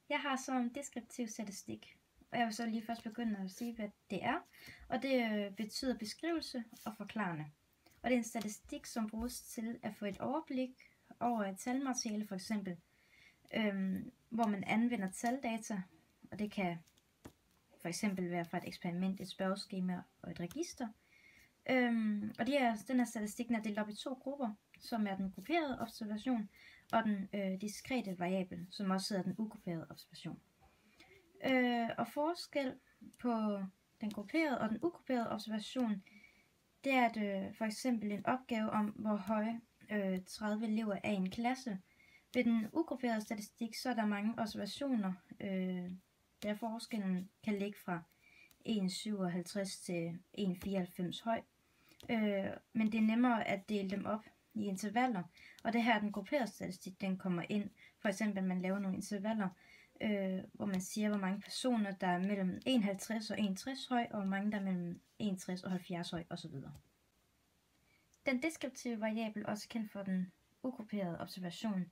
Jeg har så en deskriptiv statistik, og jeg vil så lige først begynde at sige, hvad det er. Og det betyder beskrivelse og forklarende. Og det er en statistik, som bruges til at få et overblik over et talmateriale, for eksempel, hvor man anvender taldata, og det kan for eksempel være fra et eksperiment, et spørgeskema og et register. Og den her statistik er delt op i 2 grupper, som er den grupperede observation og den diskrete variabel, som også hedder den ugrupperede observation. Og forskel på den grupperede og den ugrupperede observation, det er at for eksempel en opgave om, hvor høje 30 elever er i en klasse. Ved den ugrupperede statistik, så er der mange observationer, der forskellen kan ligge fra 1,57 til 1,94 høj. Men det er nemmere at dele dem op i intervaller, og det her den grupperede statistik, den kommer ind. For eksempel man laver nogle intervaller, hvor man siger, hvor mange personer der er mellem 1,50 og 1,60 høj, og hvor mange der er mellem 1,60 og 70 høj osv. Den deskriptive variabel, også kendt for den ugrupperede observation,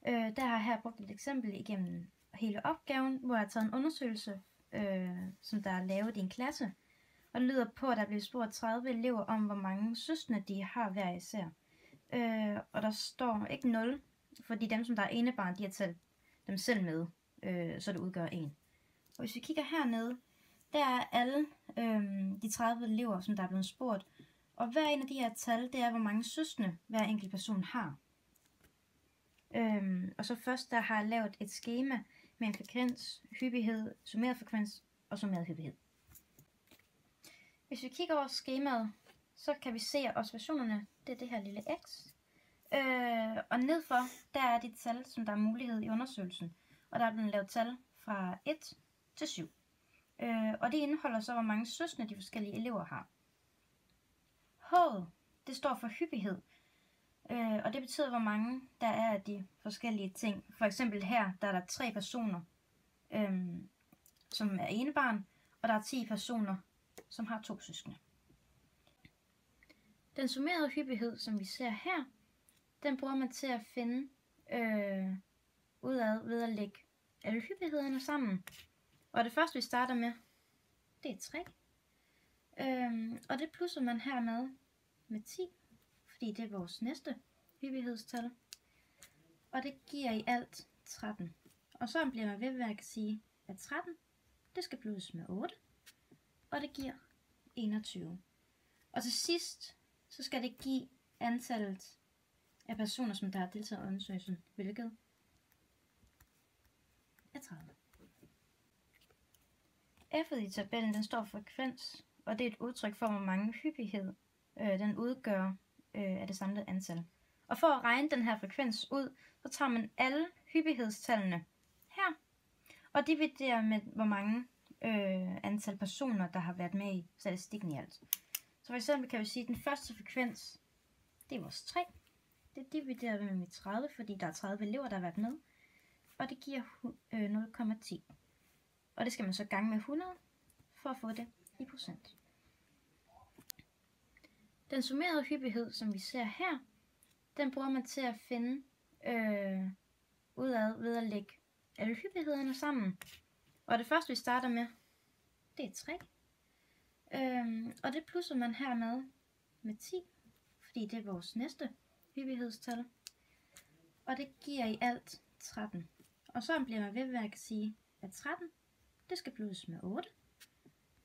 der har jeg her brugt et eksempel igennem hele opgaven, hvor jeg har taget en undersøgelse, som der er lavet i en klasse, og det lyder på, at der bliver spurgt 30 elever om, hvor mange søskende de har hver især. Og der står ikke 0, fordi dem, som der er enebarn, de har talt dem selv med, så det udgør 1. Og hvis vi kigger hernede, der er alle de 30 elever, som der er blevet spurgt, og hver en af de her tal, det er, hvor mange søskende hver enkelt person har. Og så først, der har jeg lavet et skema med en frekvens, hyppighed, summeret frekvens og summeret hyppighed. Hvis vi kigger over skemaet, så kan vi se, at observationerne, det er det her lille x. Og nedfor, der er de tal, som der er mulighed i undersøgelsen. Og der er blevet lavet tal fra 1 til 7. Og det indeholder så, hvor mange søskende de forskellige elever har. H'et, det står for hyppighed. Og det betyder, hvor mange der er af de forskellige ting. For eksempel her, der er der 3 personer, som er enebarn, og der er 10 personer, som har 2 søskende. Den summerede hyppighed, som vi ser her, den bruger man til at finde ud af ved at lægge alle hyppighederne sammen. Og det første, vi starter med, det er 3. Og det plusser man hermed med 10, fordi det er vores næste hyppighedstal. Og det giver i alt 13. Og så bliver man ved med at sige, at 13, det skal plusses med 8. Og det giver 21. Og til sidst, så skal det give antallet af personer, som der har deltaget i undersøgelsen, hvilket er 30. F'et i tabellen, den står for frekvens, og det er et udtryk for, hvor mange hyppighed den udgør af det samlede antal. Og for at regne den her frekvens ud, så tager man alle hyppighedstallene her, og dividerer med, hvor mange antal personer, der har været med i statistikken i alt. Så for eksempel kan vi sige, at den første frekvens, det er vores 3. Det dividerer vi med 30, fordi der er 30 elever, der har været med. Og det giver 0,10. Og det skal man så gange med 100, for at få det i procent. Den summerede hyppighed, som vi ser her, den bruger man til at finde ud af ved at lægge alle hyppighederne sammen. Og det første, vi starter med, det er 3. Og det plusser man hermed med 10, fordi det er vores næste hyppighedstal. Og det giver i alt 13. Og så bliver man ved med at sige, at 13, det skal plusses med 8.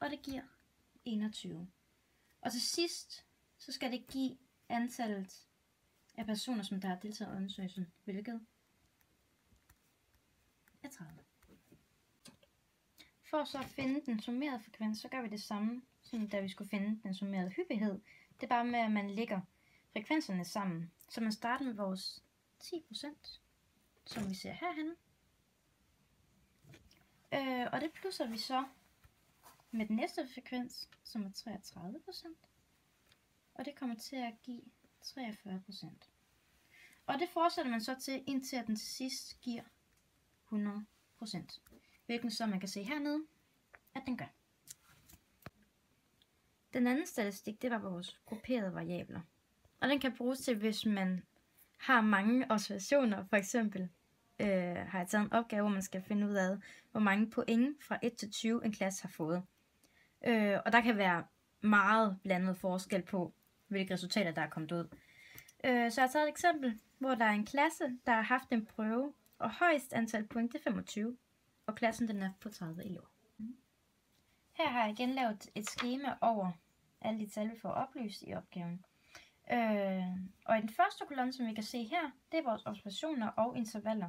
Og det giver 21. Og til sidst, så skal det give antallet af personer, som der har deltaget i undersøgelsen, hvilket er 30. For så at finde den summerede frekvens, så gør vi det samme, som da vi skulle finde den summerede hyppighed. Det er bare med, at man lægger frekvenserne sammen. Så man starter med vores 10%, som vi ser herhenne. Og det plusser vi så med den næste frekvens, som er 33%. Og det kommer til at give 43%. Og det fortsætter man så til, indtil at den til sidst giver 100%. Hvilken så man kan se hernede, at den gør. Den anden statistik, det var vores grupperede variabler. Og den kan bruges til, hvis man har mange observationer, for eksempel har jeg taget en opgave, hvor man skal finde ud af, hvor mange point fra 1 til 20 en klasse har fået. Og der kan være meget blandet forskel på, hvilke resultater der er kommet ud. Så jeg har taget et eksempel, hvor der er en klasse, der har haft en prøve, og højst antal point det er 25, og klassen den er på 30 elever. Her har jeg igen lavet et skema over alle de tal, vi får oplyst i opgaven. Og i den første kolonne, som vi kan se her, det er vores observationer og intervaller.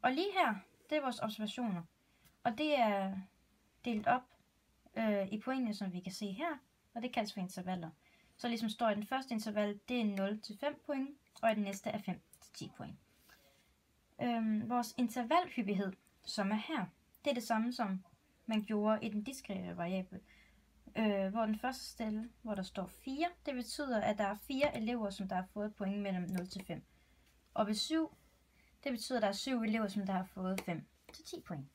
Og lige her, det er vores observationer. Og det er delt op i pointene, som vi kan se her, og det kaldes for intervaller. Så ligesom står i den første interval, det er 0 til 5 point, og i den næste er 5 til 10 point. Vores intervalhyppighed, som er her, det er det samme som man gjorde i den diskrete variabel. Hvor den første stille, hvor der står 4, det betyder, at der er 4 elever, som der har fået point mellem 0 til 5. Og ved 7, det betyder, at der er 7 elever, som der har fået 5 til 10 point.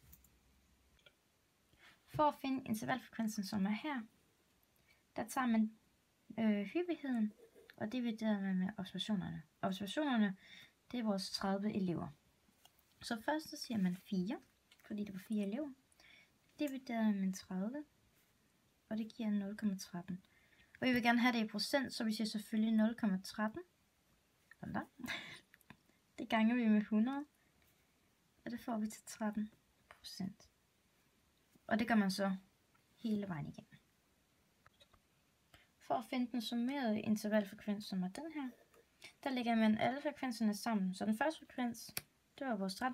For at finde intervalfrekvensen, som er her, der tager man hyppigheden, og dividerer man med observationerne. Observationerne, det er vores 30 elever. Så først så siger man 4, fordi det var 4 elever. Dividerer med 30, og det giver 0,13. Og vi vil gerne have det i procent, så vi siger selvfølgelig 0,13. Sådan der. Det ganger vi med 100, og det får vi til 13%. Og det gør man så hele vejen igennem. For at finde den summerede intervalfrekvens, som er den her, der lægger man alle frekvenserne sammen. Så den første frekvens, det var vores 13%,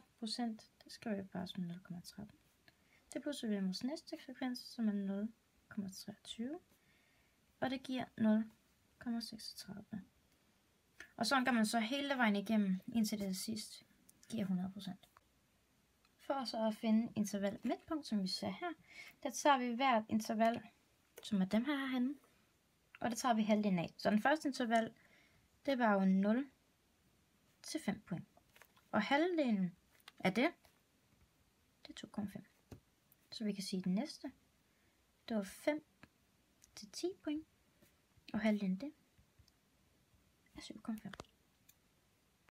der skriver jeg bare som 0,13. Det plusser vi med vores næste frekvens, som er 0,23, og det giver 0,36. Og sådan gør man så hele vejen igennem, indtil det sidst giver 100%. For så at finde interval midtpunkt, som vi ser her, der tager vi hvert interval, som er dem her herhenne, og det tager vi halvdelen af. Så den første interval, det var jo 0 til 5 point. Og halvdelen af det er 2,5. Så vi kan sige, at den næste, det var 5 til 10 point, og halvdelen det er 7,5.